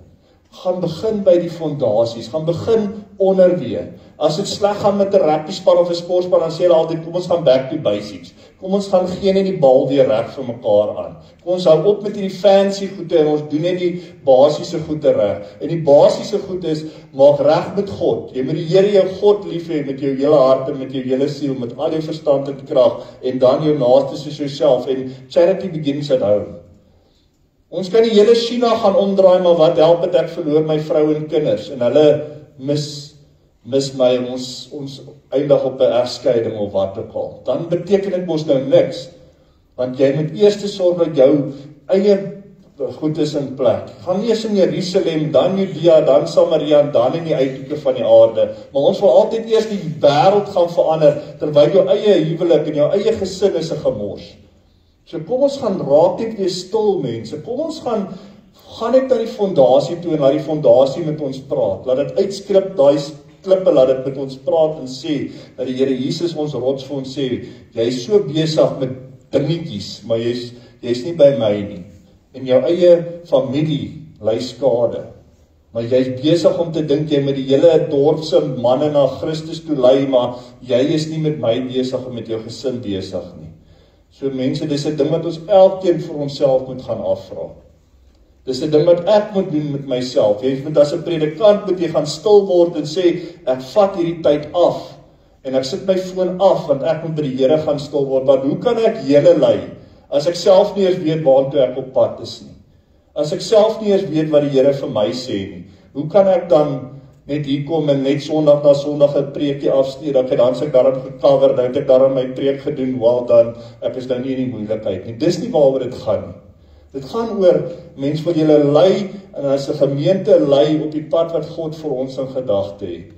Gaan begin by die fondasies, gaan begin onderweer. As dit sleg gaan met 'n rugby-span of 'n sportspan, dan sê hulle altyd, kom ons gaan back to basics. Kom ons gaan gee net die bal weer reg vir mekaar aan. Kom ons hou op met hierdie fancy goede en ons doen net die basiese goede reg. En die basiese goed is, maak reg met God. Jy moet die Here jou God lief hê met jou hele hart en met jou hele siel, met al jou verstand en krag, en dan jou naaste soos jouself, en charity begins at home. Ons kan die hele China gaan omdraai, maar wat help het ek verloor my vrou en kinders, en hulle mis my, en ons eindig op 'n egskeiding of wat ook al. Dan beteken dit mos nou niks, want jy moet eers sorg dat jou eie goed is in plek. Gaan nie eers in Jerusalem, dan Judea, dan Samaria, en dan in die uithoeke van die aarde, maar ons wil altyd eers die wêreld gaan verander, terwyl jou eie huwelik en jou eie gesin is 'n gemors. So kom ons gaan raak net weer stil, mense. Kom ons gaan net na die fondasie toe en laat die fondasie met ons praat. Laat dit uitskrip, daai klippe, laat dit met ons praat en sê dat die Here Jesus ons rots vir ons sê, jy is so besig met dingetjies, maar jy's nie by my nie. En jou eie familie ly skade. Maar jy's besig om te dink jy met die hele dorpse manne na Christus toe lei, maar jy is nie met my besig en met jou gesin besig nie. So mense, dis 'n ding wat ons elkeen vir onsself moet gaan afvra. Dis 'n ding wat ek moet doen met myself. Jy moet as 'n predikant moet jy gaan stil word en sê, ek vat hierdie tyd af, en ek sit my foon af, want ek moet by die Here gaan stil word. Want hoe kan ek julle lei, as ek self nie eens weet waartoe ek op pad is nie? As ek self nie eens weet wat die Here vir my sê nie, hoe kan ek dan net hier kom en net Sondag na Sondag 'n preekie afstuur, dan sê ek daarom gecover, dan het ek daarom my preek gedoen, dan ek is nou nie in die moeilikheid nie. Dis nie waaroor dit gaan nie. Dit gaan oor, mens wil julle lei, en as 'n gemeente lei op die pad wat God vir ons in gedagte het.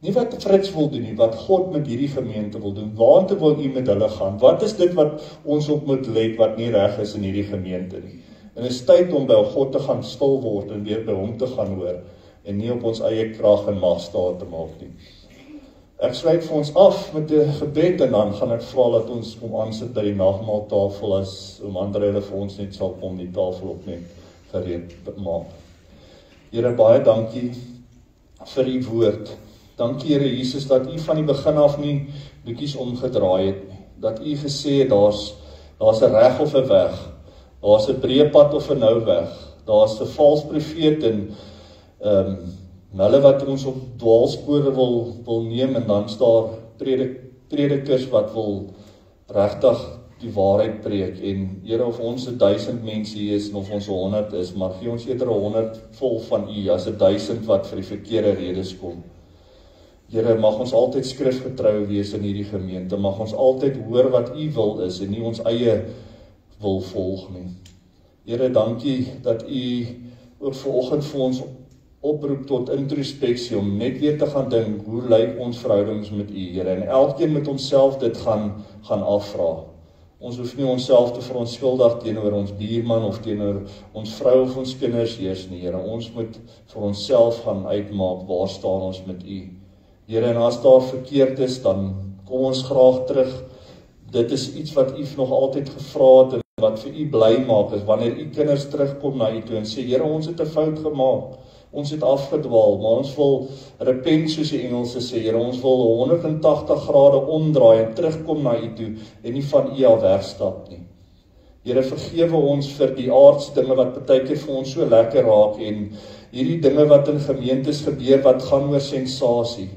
Nie wat Fritz wil doen nie, wat God met hierdie gemeente wil doen. Waartoe wil U met hulle gaan? Wat is dit wat ons op moet let, wat nie reg is in hierdie gemeente nie? En dit is tyd om by God te gaan stil word, en weer by hom te gaan hoor, en nie op ons eie krag en mag staat te maak nie. Ek sluit vir ons af met 'n gebed, en dan gaan ek vra dat ons kom aansit by die nagmaaltafel, as Andre vir ons net sal kom die tafel op net gereed maak. Here, baie dankie vir U woord. Dankie Here Jesus dat U van die begin af nie bietjies omgedraai het nie. Dat U gesê het daar's 'n reg of 'n weg. Daar's 'n breë pad of 'n nou weg. Daar's 'n valse profeet en hulle wat ons op dwaalspore wil neem, en dan staan predikers wat wil regtig die waarheid preek. En Here, of ons 1000 mense hier is en of ons 100 is, maar gee ons eerder 100 vol van U as 1000 wat vir die verkeerde redes kom. Here, mag ons altyd skrifgetrou wees in hierdie gemeente. Mag ons altyd hoor wat U wil is en nie ons eie wil volg nie. Here, dankie dat U ook vanoggend vir ons oproep tot introspeksie, om net weer te gaan dink, hoe lyk ons verhoudings met U, Here, en elkeen met onsself dit gaan afvra. Ons hoef nie onsself te verontskuldig teenoor ons buurman of teenoor ons vrou of ons kinders eers nie, Here. Ons moet vir onsself gaan uitmaak, waar staan ons met U? Here, en as daar verkeerd is, dan kom ons graag terug. Dit is iets wat U nog altyd gevra het, en wat vir U bly maak, is wanneer U kinders terugkom na U toe en sê, Here, ons het 'n fout gemaak. Ons het afgedwaal, maar ons wil repent, soos die Engelse sê, Here, ons wil 180 grade omdraai en terugkom na U toe, en nie van U af wegstap nie. Here, vergewe ons vir die aardse dinge wat baie keer vir ons so lekker raak, en hierdie dinge wat in gemeentes gebeur, wat gaan oor sensasie.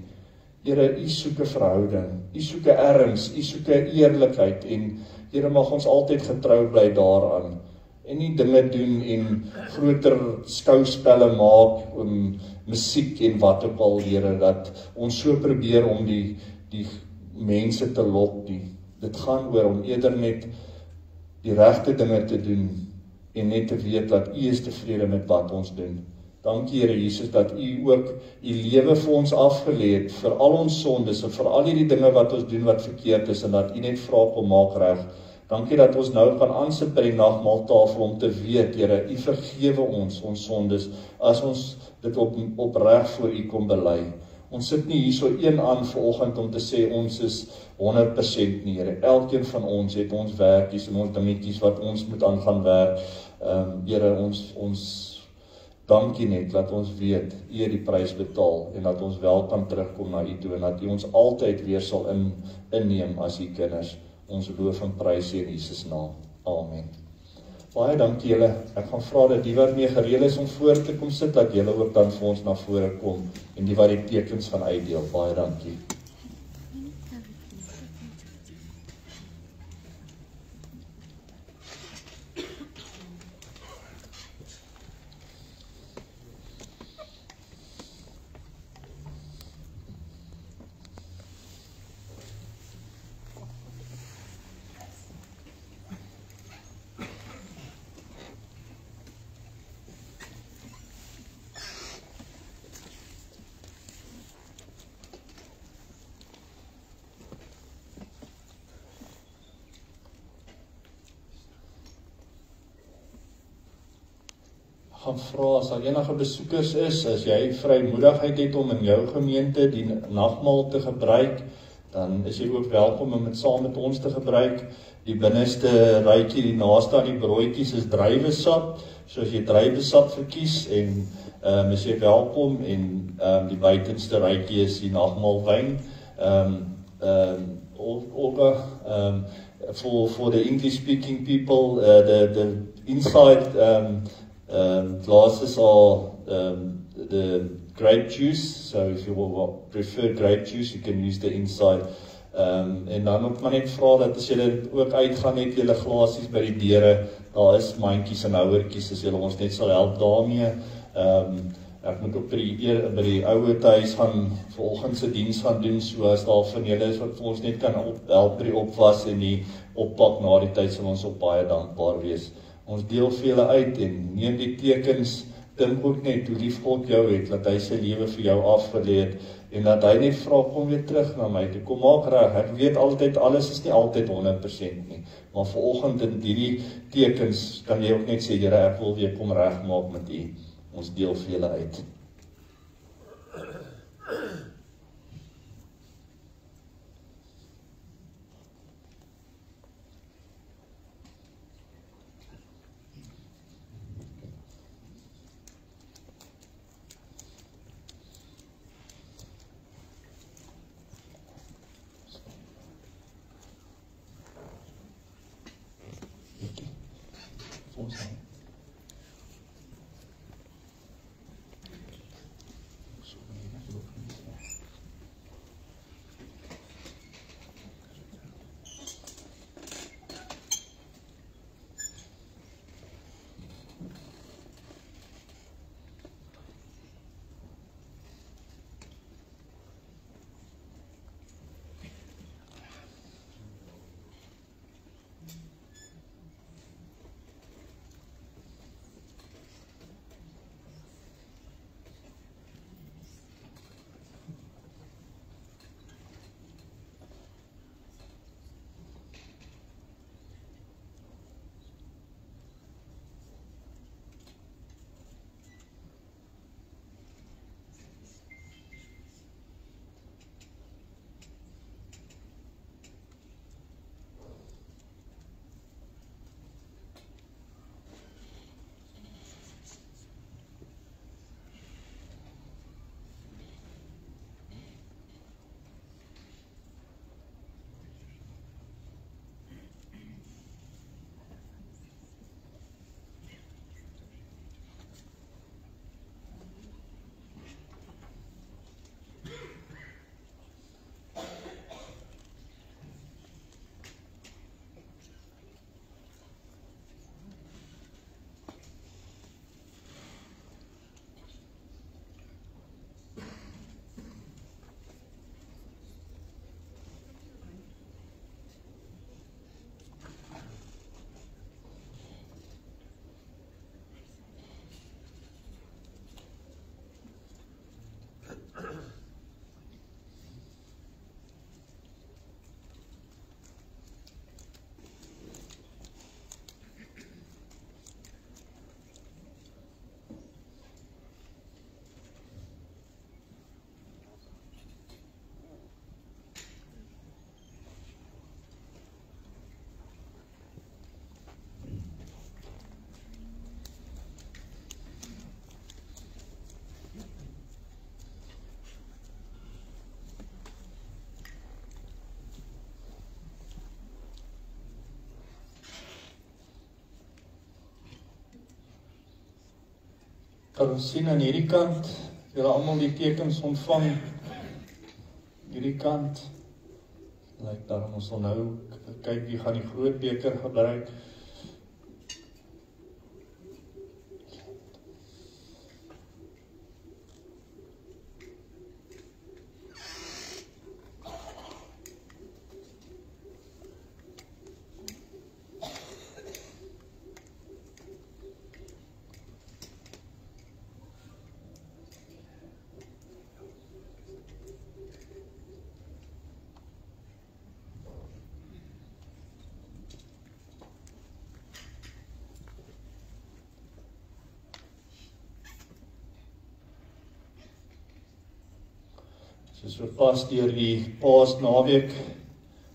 Here, U soek 'n verhouding, U soek 'n erns, U soek 'n eerlikheid, en Here, mag ons altyd getrou bly daaraan. en nie dinge doen en groter skouspelle maak, musiek en wat ook al, Here, dat ons so probeer om die mense te lok nie. Dit gaan oor om eerder net die regte dinge te doen en net te weet dat U is tevrede met wat ons doen. Dankie Here Jesus dat U ook U lewe vir ons afgelê het, vir al ons sondes en vir al die dinge wat ons doen wat verkeerd is en dat U net vra kom maak reg. Dankie dat ons nou kan aansit by die nagmaaltafel om te weet, Here, U vergewe ons sondes as ons dit opreg voor U kom bely. Ons sit nie hier so een aan vanoggend om te sê ons is 100% nie, Here. Elkeen van ons het ons werkies en ons dingetjies wat ons moet aan gaan werk. Here, ons dankie net dat ons weet U het die prys betaal en dat ons wel kan terugkom na U toe en dat U ons altyd weer sal inneem as U kinders. Ons loof en prys U in Jesus naam. Amen. Baie dankie julle. Ek gaan vra dat die wat mee gereed is om voor te kom sit, dat julle ook dan vir ons na vore kom en die wat die tekens gaan uitdeel. Baie dankie. Gaan vra as daar enige besoekers is, as jy vrymoedigheid het om in jou gemeente die nagmaal te gebruik, dan is jy ook welkom om dit saam met ons te gebruik. Die binneste rytjie, die naaste aan die broodjies is druiwesap, so as jy druiwesap verkies en is jy welkom en die buitenste rytjie is die nagmaalwyn. Olga, for the English speaking people, the inside glasses are the grape juice, so if you prefer grape juice, you can use the inside. En dan ook maar net vra dat as julle ook uitgaan net julle glasies by die deure, daar is mandjies en houertjies as julle ons net sal help daarmee. Ek moet ook by die ouer huis gaan vanoggend se diens gaan doen, so as daar van julle is wat vir ons net kan help by die opwas en die oppak na die tyd, sal ons ook baie dankbaar wees. Ons deel vir julle uit en neem die tekens, dink ook net hoe lief God jou het, dat hy sy lewe vir jou afgelê het, en dat hy net vra, kom weer terug na my toe, kom maak reg, ek weet altyd, alles is nie altyd 100% nie, maar vanoggend in hierdie tekens, kan jy ook net sê, Here, ek wil weer kom reg maak met U, ons deel vir julle uit. Sal ons sien aan hierdie kant, julle almal die tekens ontvang, hierdie kant, lyk daarom ons sal nou, kyk wie gaan die groot beker gebruik, soos we pas deur die Paasnaweek,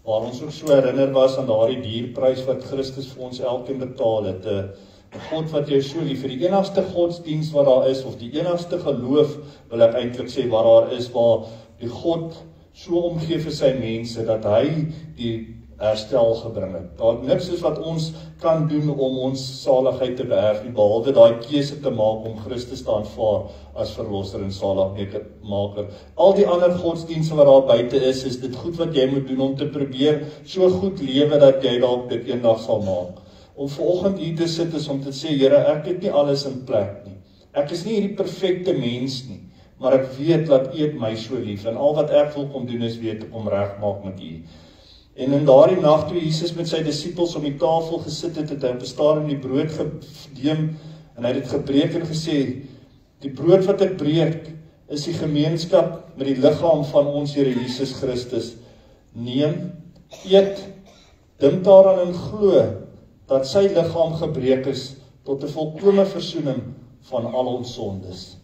waar ons ook so herinner was aan daardie dierprys wat Christus vir ons elkeen betaal het, 'n God wat jou so lief, vir die enigste godsdienst wat daar is, of die enigste geloof, wil ek eintlik sê, wat daar is, waar die God so omgee vir sy mense, dat hy die herstel gebring het. Daar niks is wat ons kan doen om ons saligheid te beërf, behalwe daai keuse te maak om Christus te aanvaar as verlosser en saligmaker. Al die ander godsdienste wat daar buite is dit goed wat jy moet doen om te probeer so goed lewe dat jy dalk dit eendag sal maak. Om vanoggend hier te sit is om te sê, Here, ek het nie alles in plek nie. Ek is nie hierdie perfekte mens nie, maar ek weet dat U het my so lief, en al wat ek wil kom doen is weet om regmaak met U. En in daardie nag toe Jesus met sy disippels om die tafel gesit het, het hy op 'n stadium die brood geneem en hy het dit gebreek en gesê, die brood wat ek breek is die gemeenskap met die liggaam van ons Here Jesus Christus. Neem, eet, dink daaraan en glo dat sy liggaam gebreek is tot 'n volkome versoening van al ons sondes.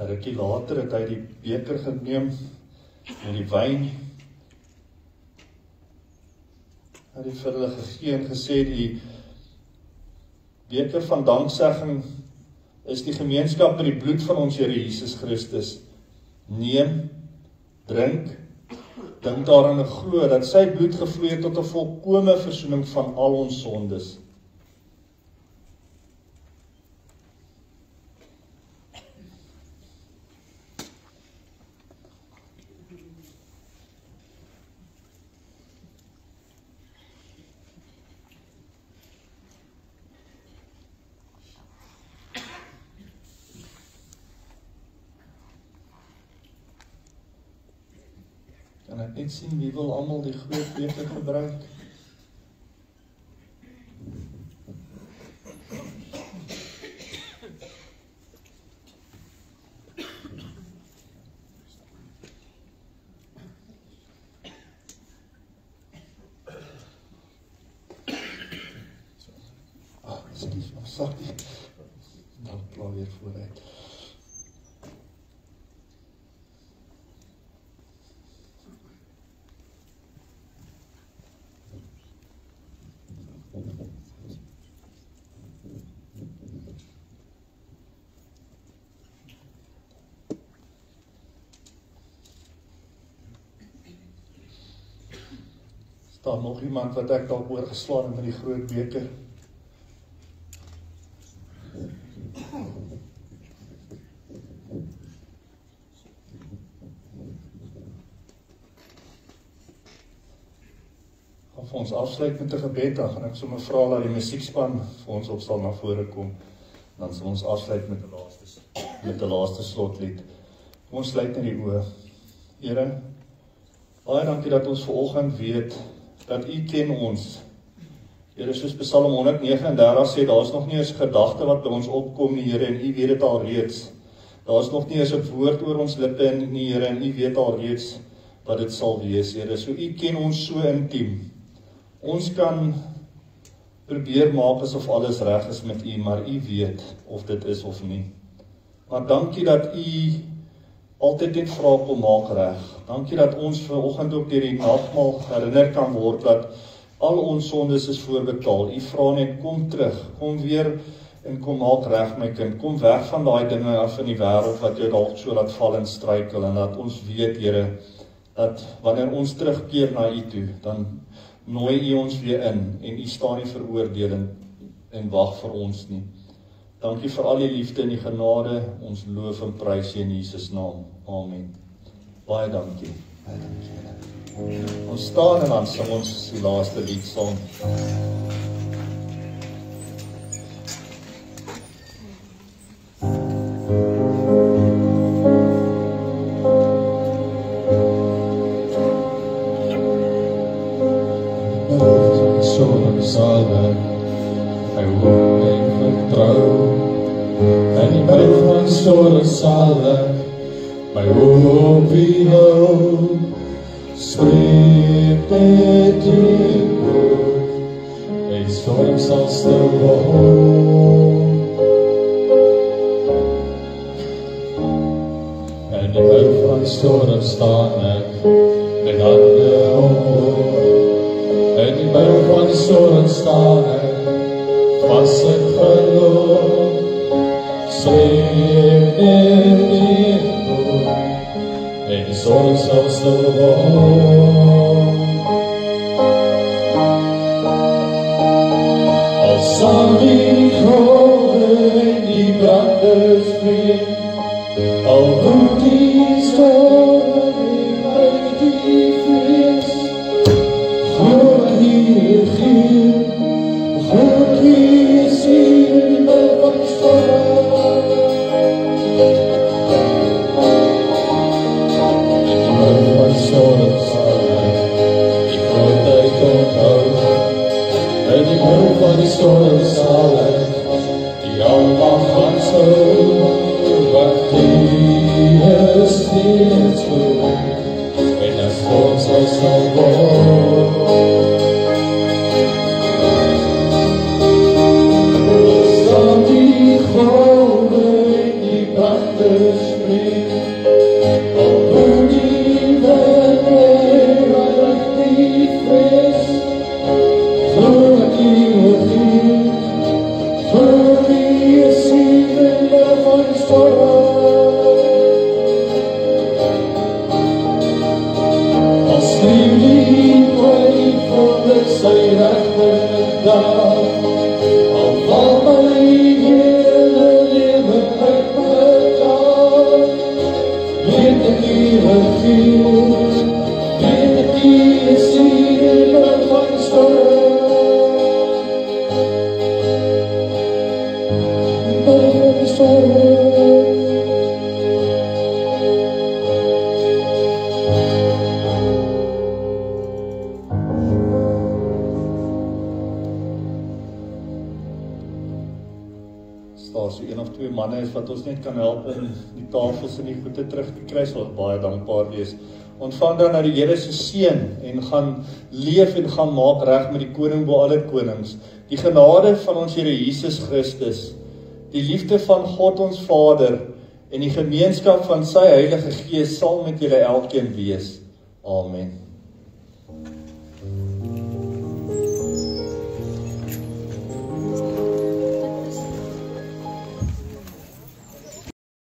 Een rukkie later het hy die beker geneem en die wyn. Hy het vir hulle gegee en gesê, die beker van danksegging is die gemeenskap met die bloed van ons Here Jesus Christus. Neem, drink, dink daaraan en glo dat sy bloed gevloei het tot 'n volkome versoening van al ons sondes. Kan ek net sien wie wil almal die groot beker gebruik? Excuse me, sorry. Dan klaar weer vooruit. Daar nog iemand wat ek dalk oorgeslaan het met die groot beker. Gaan vir ons afsluit met 'n gebed, dan gaan ek sommer vra dat die musiekspan vir ons op sal na vore kom. Dan sal ons afsluit met 'n laaste slotlied. Kom ons sluit net die oë. Here, baie dankie dat ons vanoggend weet dat U ken ons. Here, soos Psalm 139 sê, daar is nog nie eens 'n gedagte wat by ons opkom nie, Here, en U weet dit al reeds. Daar is nog nie eens 'n woord oor ons lippe in nie, Here, en U weet al reeds wat dit sal wees, Here. So U ken ons so intiem. Ons kan probeer maak asof alles reg is met U, maar U weet of dit is of nie. Maar dankie dat U altyd net vra kom maak reg. Dankie dat ons vanoggend ook deur die nagmaal herinner kan word dat Al ons sondes is voorbetaal. U vra net, kom terug, kom weer en kom maak reg my kind. Kom weg van daai dinge af in die wêreld wat jou dalk so laat val en struikel, en dat ons weet, Here, dat wanneer ons terugkeer na U toe, dan nooi U ons weer in, en U staan nie veroordeel en wag vir ons nie. Dankie vir al die liefde en die genade, ons loof en prys U in Jesus naam. Amen. Baie dankie. Baie dankie. Ons staan en dan sing ons die laaste lied saam. Hy hoop en vertrou, en die midden van storm sal ek my hoop hou. Spreek met die woord, en die storm sal stil word. En die midden van storm staan ek met hande omhoog. In die midden van die storm staan ek vas in geloof. Spreek met die woord, en die storm sal stil word. Al sal die golwe en die branders breek, al woed die storm en my die vrees, glo hier gee, glo hier sien in die van die storm. In die midden van die storm sal ek die grootheid onthou. In die midden van die storm sal ek die almag aanskou. Wat die steeds goed, en as storm sal word. Sal die golwe en die branders breek, al woed die wind en raak die vrees, glo dat U gee, glo die sien in die van die storm. Skreeu die twyfel ek sy regte dag, al val my hele lewe uit mekaar. Weet ek U regeer, weet ek U is hier van die storm. Van die storm. Daar so 1 of 2 manne is wat ons net kan help in die tafels en die goede terug te kry, sal ons baie dankbaar wees. Ontvang dan nou die Here se seën en gaan leef en gaan maak reg met die koning bo alle konings. Die genade van ons Here Jesus Christus, die liefde van God ons Vader en die gemeenskap van sy Heilige Gees sal met julle elkeen wees. Amen.